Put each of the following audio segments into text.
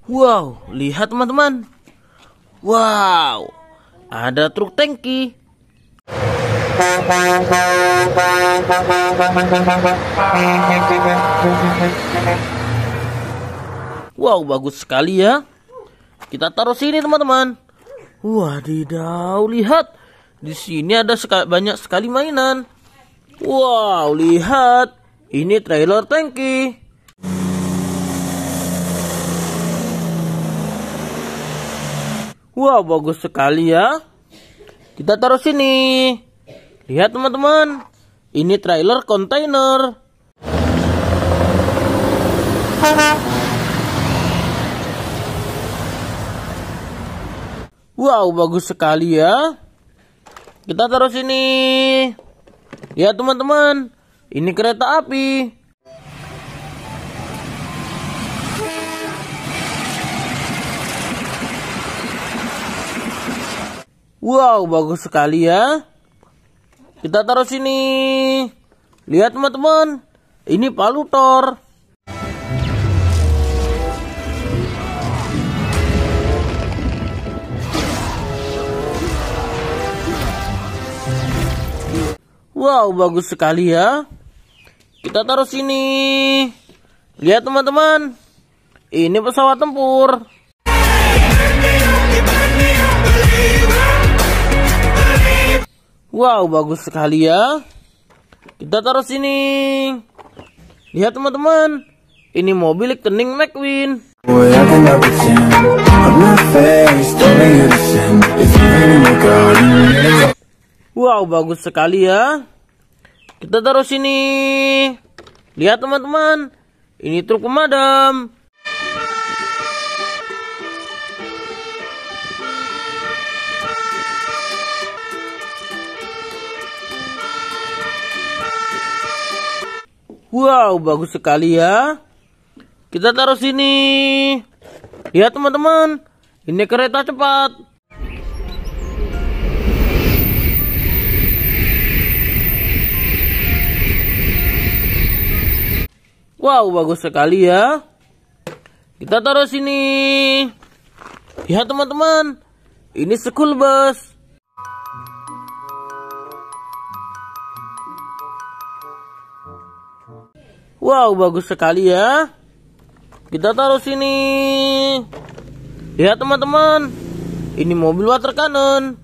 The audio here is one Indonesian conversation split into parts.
Wow, lihat teman-teman. Wow, ada truk tangki. Wow, bagus sekali ya. Kita taruh sini teman-teman. Wadidaw, lihat. Di sini ada banyak sekali mainan. Wow, lihat. Ini trailer tangki. Wow, bagus sekali ya. Kita taruh sini. Lihat teman-teman. Ini trailer kontainer. Wow, bagus sekali ya. Kita taruh sini. Lihat teman-teman. Ini kereta api. Wow, bagus sekali ya. Kita taruh sini. Lihat teman-teman. Ini palutor. Wow, bagus sekali ya. Kita taruh sini. Lihat teman-teman. Ini pesawat tempur. Wow, bagus sekali ya. Kita taruh sini. Lihat teman-teman. Ini mobil Lightning McQueen. Wow, bagus sekali ya. Kita taruh sini. Lihat teman-teman. Ini truk pemadam. Wow, bagus sekali ya. Kita taruh sini. Lihat teman-teman. Ini kereta cepat. Wow, bagus sekali ya. Kita taruh sini. Lihat teman-teman. Ini school bus. Wow, bagus sekali ya. Kita taruh sini. Lihat teman-teman. Ini mobil water cannon.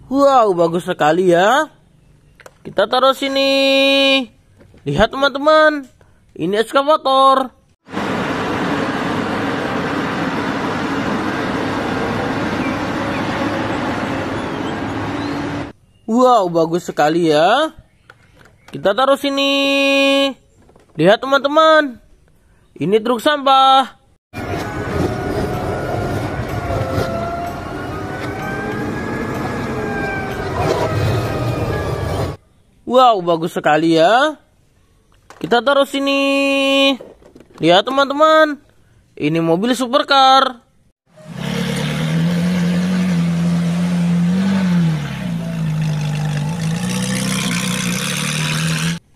Wow, bagus sekali ya. Kita taruh sini. Lihat teman-teman. Ini eskavator. Wow, bagus sekali ya. Kita taruh sini. Lihat teman-teman. Ini truk sampah. Wow, bagus sekali ya. Kita taruh sini. Lihat teman-teman. Ini mobil supercar.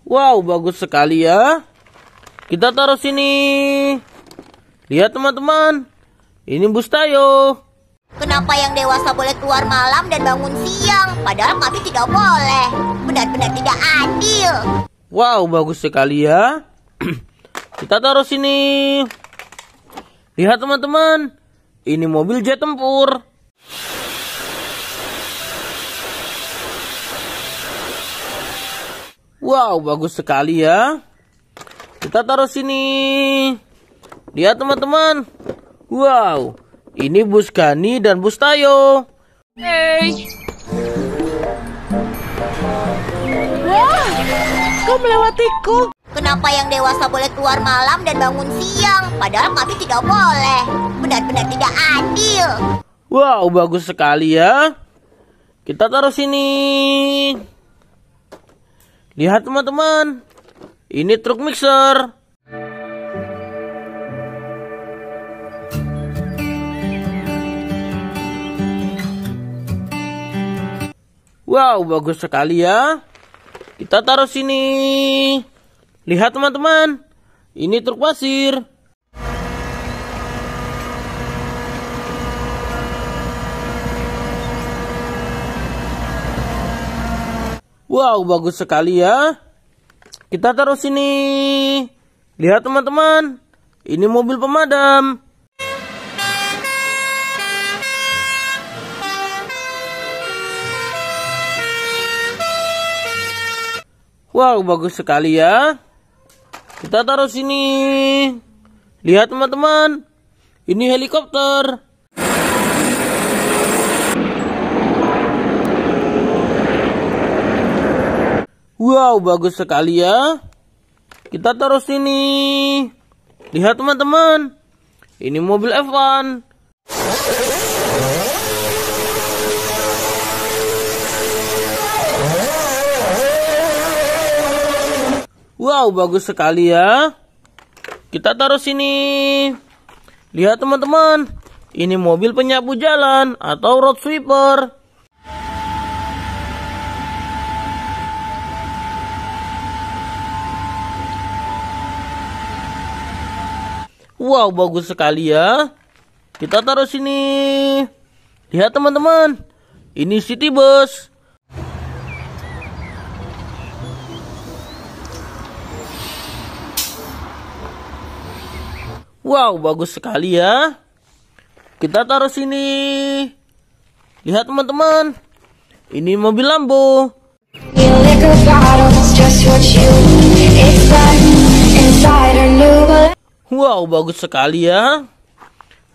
Wow, bagus sekali ya. Kita taruh sini. Lihat teman-teman. Ini bus Tayo. Kenapa yang dewasa boleh keluar malam dan bangun siang, padahal kami tidak boleh? Benar-benar tidak adil. Wow, bagus sekali ya. Kita taruh sini. Lihat teman-teman. Ini mobil jet tempur. Wow, bagus sekali ya. Kita taruh sini. Lihat teman-teman. Wow, ini bus Gani dan bus Tayo. Hey. Wah, kau melewatiku. Kenapa yang dewasa boleh keluar malam dan bangun siang, padahal kami tidak boleh? Benar-benar tidak adil. Wow, bagus sekali ya. Kita taruh sini. Lihat teman-teman. Ini truk mixer. Wow, bagus sekali ya. Kita taruh sini. Lihat teman-teman. Ini truk pasir. Wow, bagus sekali ya. Kita taruh sini. Lihat teman-teman. Ini mobil pemadam. Wow, bagus sekali ya. Kita taruh sini. Lihat teman-teman. Ini helikopter. Wow, bagus sekali ya. Kita taruh sini. Lihat teman-teman. Ini mobil F1. Wow, bagus sekali ya. Kita taruh sini. Lihat teman-teman. Ini mobil penyapu jalan atau road sweeper. Wow, bagus sekali ya. Kita taruh sini. Lihat teman-teman. Ini city bus. Wow, bagus sekali ya. Kita taruh sini. Lihat teman-teman. Ini mobil Lambo. Wow, bagus sekali ya.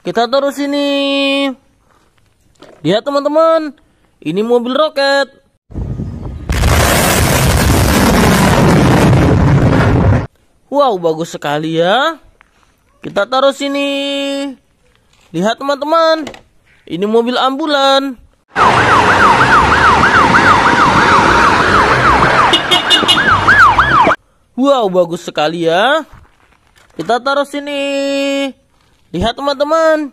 Kita taruh sini. Lihat teman-teman. Ini mobil roket. Wow, bagus sekali ya. Kita taruh sini. Lihat teman-teman. Ini mobil ambulan. Wow, bagus sekali ya. Kita taruh sini. Lihat teman-teman.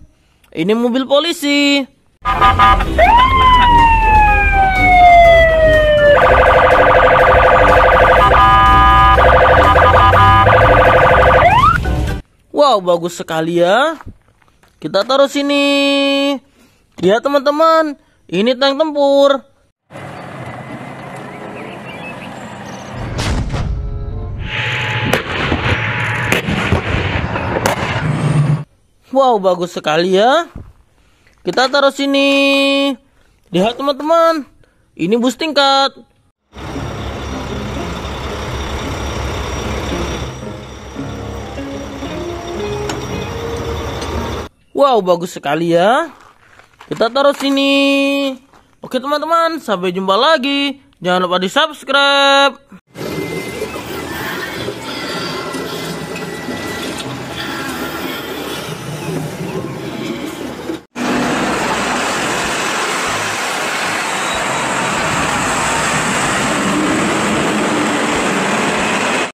Ini mobil polisi. Wow, bagus sekali ya. Kita taruh sini. Lihat teman-teman. Ini tank tempur. Wow, bagus sekali ya. Kita taruh sini. Lihat teman-teman. Ini bus tingkat. Wow, bagus sekali ya. Kita taruh sini. Oke teman-teman, sampai jumpa lagi. Jangan lupa di subscribe.